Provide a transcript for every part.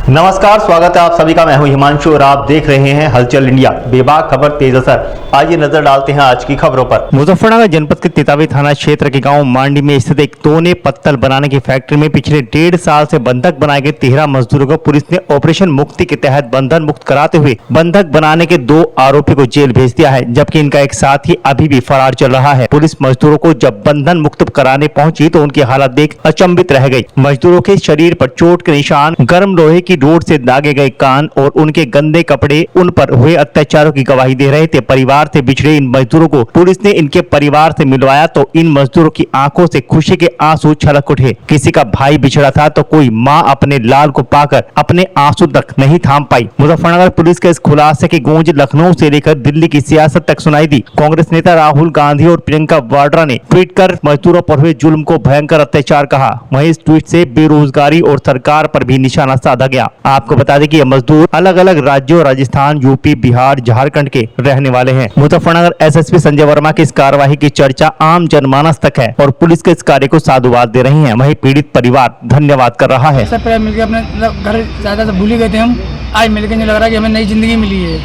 नमस्कार, स्वागत है आप सभी का। मैं हूं हिमांशु और आप देख रहे हैं हलचल इंडिया। बेबाक खबर तेज असर। आइए नजर डालते हैं आज की खबरों पर। मुजफ्फरनगर जनपद के तेतावी थाना क्षेत्र के गांव मांडी में स्थित एक तोने पत्तल बनाने की फैक्ट्री में पिछले 1.5 साल से बंधक बनाए गए 13 मजदूरों को पुलिस ने ऑपरेशन मुक्ति के तहत बंधन मुक्त कराते हुए बंधक बनाने के 2 आरोपी को जेल भेज दिया है, जबकि इनका एक साथी अभी भी फरार चल रहा है। पुलिस मजदूरों को जब बंधन मुक्त कराने पहुंची तो उनकी हालत देख अचंभित रह गई। मजदूरों के शरीर पर चोट के निशान, गर्म लोहे की रोड से दागे गए कान और उनके गंदे कपड़े उन पर हुए अत्याचारों की गवाही दे रहे थे। परिवार से बिछड़े इन मजदूरों को पुलिस ने इनके परिवार से मिलवाया तो इन मजदूरों की आंखों से खुशी के आंसू छलक उठे। किसी का भाई बिछड़ा था तो कोई मां अपने लाल को पाकर अपने आंसू तक नहीं थाम पाई। मुजफ्फरनगर पुलिस के इस खुलासे की गूंज लखनऊ से लेकर दिल्ली की सियासत तक सुनाई दी। कांग्रेस नेता राहुल गांधी और प्रियंका वाड्रा ने ट्वीट कर मजदूरों पर हुए जुल्म को भयंकर अत्याचार कहा। वहीं इस ट्वीट से बेरोजगारी और सरकार पर भी निशाना साधा गया। आपको बता दें कि ये मजदूर अलग अलग राज्यों, राजस्थान, यूपी, बिहार, झारखंड के रहने वाले हैं। मुजफ्फरनगर एसएसपी संजय वर्मा की इस कार्यवाही की चर्चा आम जनमानस तक है और पुलिस के इस कार्य को साधुवाद दे रही है। वहीं पीड़ित परिवार धन्यवाद कर रहा है। सबसे मिलकर अपने घर ज्यादा से भूल ही गए थे हम। आज मिलकर लग रहा है कि हमें नई जिंदगी मिली है,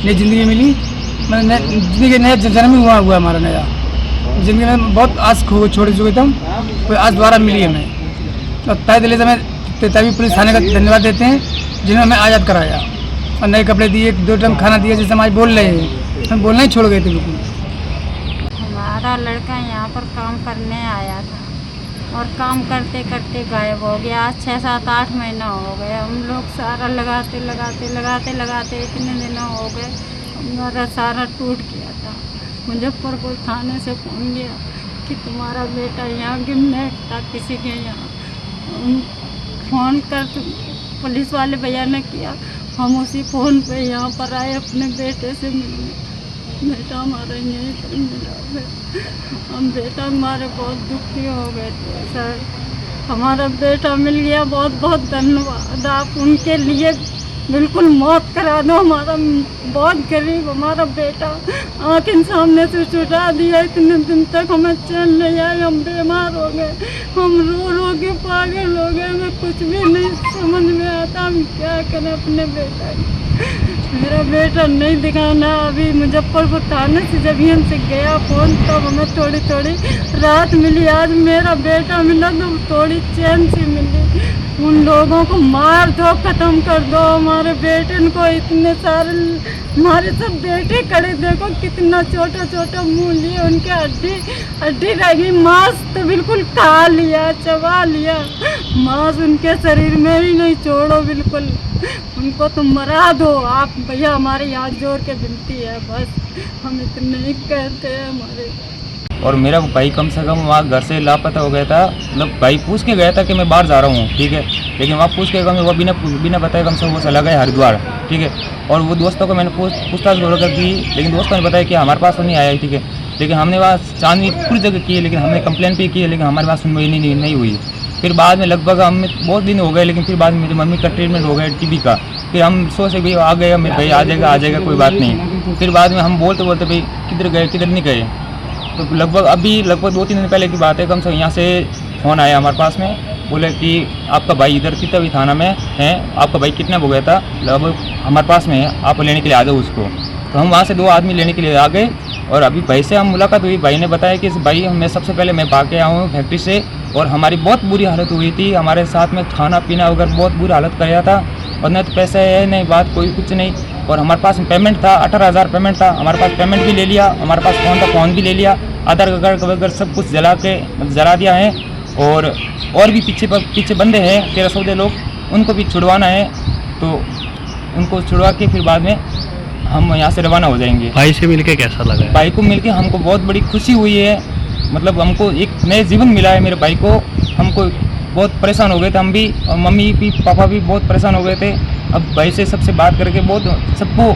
नई जिंदगी मिली, जिंदगी नया जन्म हुआ हमारा नया जिंदगी में बहुत आस छोड़ चुके थे हम, कोई आज दोबारा मिली हमें। तो तय दिल्ली से हमें तेतावी पुलिस थाने का धन्यवाद देते हैं जिन्होंने हमें आज़ाद कराया और नए कपड़े दिए, 2 टाइम खाना दिया, जैसे हम आज बोल रहे हैं। हम बोलना ही छोड़ गए थे बिल्कुल। हमारा लड़का यहाँ पर काम करने आया था और काम करते करते गायब हो गया। 6, 7, 8 महीना हो गए। हम लोग सारा लगाते इतने दिन हो गए, हमारा सारा टूट गया था। मुजफ्फरपुर थाने से फोन गया कि तुम्हारा बेटा यहाँ गिरने था किसी के यहाँ। फ़ोन कर पुलिस वाले भैया ने किया, हम उसी फ़ोन पे यहाँ पर आए अपने बेटे से मिलने। बेटा हमारा यहीं पर मिला है। हम बेटा हमारे बहुत दुखी हो गए थे सर। हमारा बेटा मिल गया, बहुत बहुत धन्यवाद। आप उनके लिए बिल्कुल मौत करा दो। हमारा बहुत गरीब हमारा बेटा आँख इन सामने से छुटा दिया। इतने दिन तक हमें चैन नहीं आए, हम बीमार हो गए, हम रो रो के पागल हो गए। हमें कुछ भी नहीं समझ में आता हम क्या करें अपने बेटा की। मेरा बेटा नहीं दिखाना। अभी मुजफ्फरपुर थाने से जब यहाँ से गया फ़ोन तब हमें थोड़ी थोड़ी राहत मिली। आज मेरा बेटा मिला तो थोड़ी चैन सी मिली। उन लोगों को मार दो, ख़त्म कर दो हमारे बेटे को। इतने सारे हमारे सब बेटे खड़े, देखो कितना छोटा छोटा मुँह लिए, उनके हड्डी रह गई। मांस तो बिल्कुल खा लिया, चबा लिया, मांस उनके शरीर में ही नहीं छोड़ो बिल्कुल। उनको तो मरा दो आप भैया। हमारे हाथ जोड़ के विनती है, बस हम इतने ही कहते हैं हमारे। और मेरा भाई कम से कम वहाँ घर से लापता हो गया था। मतलब भाई पूछ के गया था कि मैं बाहर जा रहा हूँ, ठीक है, लेकिन वहाँ पूछ के वो बिना बताए कम से कम वो चला गया हरिद्वार, ठीक है। और वो दोस्तों को मैंने पूछताछ की, लेकिन दोस्तों ने बताया कि हमारे पास तो नहीं आया, ठीक है। लेकिन हमने वहाँ छानबीन पूरी जगह की, लेकिन हमने कंप्लेन भी की है, लेकिन हमारे पास सुनवाई नहीं हुई। फिर बाद में लगभग हमें बहुत दिन हो गए, लेकिन फिर बाद में मेरी मम्मी का ट्रीटमेंट हो गया टीबी का। फिर हम सोचे भाई आ गया, मेरे भाई आ जाएगा कोई बात नहीं। फिर बाद में हम बोलते भाई किधर गए किधर नहीं गए। तो लगभग 2-3 दिन पहले की बात है, कम से कम यहाँ से फ़ोन आया हमारे पास में, बोले कि आपका भाई इधर तेतावी थाना में है, आपका भाई किडनैप हो गया था, लगभग हमारे पास में है, आप लेने के लिए आ जाओ उसको। तो हम वहाँ से 2 आदमी लेने के लिए आ गए और अभी भाई से हम मुलाकात हुई। भाई ने बताया कि भाई मैं सबसे पहले मैं भाग के आया हूँ फैक्ट्री से और हमारी बहुत बुरी हालत हुई थी। हमारे साथ में खाना पीना वगैरह बहुत बुरी हालत कराया था और न तो पैसे है नहीं बात कोई कुछ नहीं। और हमारे पास पेमेंट था 18,000 पेमेंट था। हमारे पास पेमेंट भी ले लिया, हमारे पास फ़ोन था, फ़ोन भी ले लिया, आधार कार्ड वगैरह सब कुछ जला दिया है। और भी पीछे बंदे हैं 13-14 लोग, उनको भी छुड़वाना है। तो उनको छुड़वा के फिर बाद में हम यहाँ से रवाना हो जाएंगे। भाई से मिलके कैसा लगा? भाई को मिलके हमको बहुत बड़ी खुशी हुई है। मतलब हमको एक नए जीवन मिला है मेरे भाई को। हमको बहुत परेशान हो गए थे हम भी, और मम्मी भी पापा भी बहुत परेशान हो गए थे। अब भाई से सबसे बात करके बहुत सबको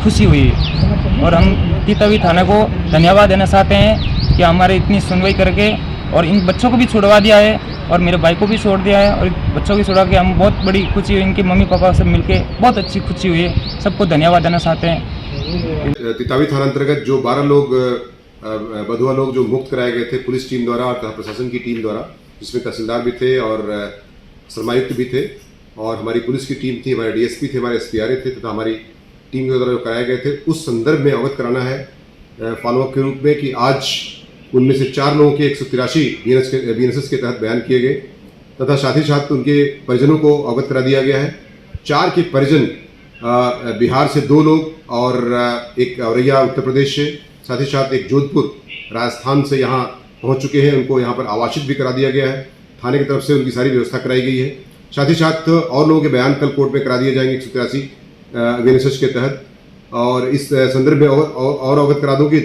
खुशी हुई है और हम तेतावी थाने को धन्यवाद देना चाहते हैं कि हमारे इतनी सुनवाई करके और इन बच्चों को भी छुड़वा दिया है और मेरे भाई को भी छोड़ दिया है और बच्चों को छुड़वा के हम बहुत बड़ी खुशी हुई। इनके मम्मी पापा सब मिलके बहुत अच्छी खुशी हुई है। सबको धन्यवाद देना चाहते हैं। तेतावी थाना अंतर्गत जो 12 लोग बधुआ लोग जो मुक्त कराए गए थे पुलिस टीम द्वारा और प्रशासन की टीम द्वारा, जिसमें तहसीलदार भी थे और श्रमायुक्त भी थे, और हमारी पुलिस की टीम थी, हमारे डीएसपी थे, हमारे एसपीआरए थे तथा हमारी टीम के द्वारा जो कराए गए थे, उस संदर्भ में अवगत कराना है फॉलोअप के रूप में कि आज उनमें से 4 लोगों के 183 बीएनएसएस के तहत बयान किए गए तथा साथ ही साथ उनके परिजनों को अवगत करा दिया गया है। 4 के परिजन बिहार से 2 लोग और एक औरैया उत्तर प्रदेश से, साथ ही साथ एक जोधपुर राजस्थान से यहाँ पहुँच चुके हैं। उनको यहाँ पर आवासित भी करा दिया गया है, थाने की तरफ से उनकी सारी व्यवस्था कराई गई है। साथ ही साथ और लोगों के बयान कल कोर्ट में करा दिए जाएंगे 183 बीएनएसएस के तहत। और इस संदर्भ में और अवगत करा दूं कि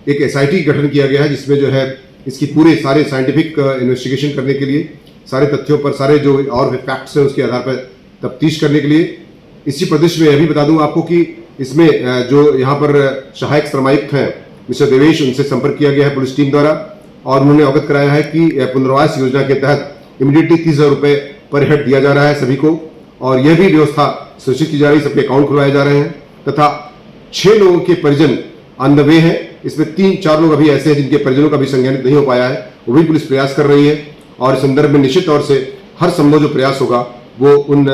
एक एसआईटी गठन किया गया है, जिसमें जो है इसकी पूरे सारे साइंटिफिक इन्वेस्टिगेशन करने के लिए, सारे तथ्यों पर, सारे जो और फैक्ट्स हैं उसके आधार पर तफ्तीश करने के लिए। इसी प्रदेश में यह भी बता दूं आपको कि इसमें जो यहाँ पर सहायक श्रमायुक्त हैं मिस्टर देवेश, उनसे संपर्क किया गया है पुलिस टीम द्वारा और उन्होंने अवगत कराया है कि पुनर्वास योजना के तहत इमीडिएटली 30,000 रुपये पर हेड दिया जा रहा है सभी को, और यह भी व्यवस्था सुनिश्चित की जा रही है, सबके अकाउंट खुलवाए जा रहे हैं तथा 6 लोगों के परिजन ऑन द वे हैं। इसमें 3-4 लोग अभी ऐसे हैं जिनके परिजनों का भी संज्ञानित नहीं हो पाया है, वो भी पुलिस प्रयास कर रही है और इस संदर्भ में निश्चित तौर से हर संभव जो प्रयास होगा वो उन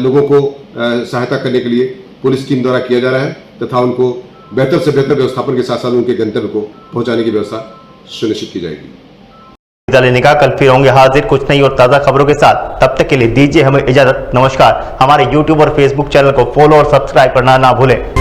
लोगों को सहायता करने के लिए पुलिस टीम द्वारा किया जा रहा है तथा उनको बेहतर से बेहतर व्यवस्थापन के साथ साथ उनके गंतव्य को पहुंचाने की व्यवस्था सुनिश्चित की जाएगी। विदा लेने का कल फिर होंगे हाजिर कुछ नई और ताज़ा खबरों के साथ। तब तक के लिए दीजिए हमें इजाजत। नमस्कार। हमारे YouTube और Facebook चैनल को फॉलो और सब्सक्राइब करना ना भूलें।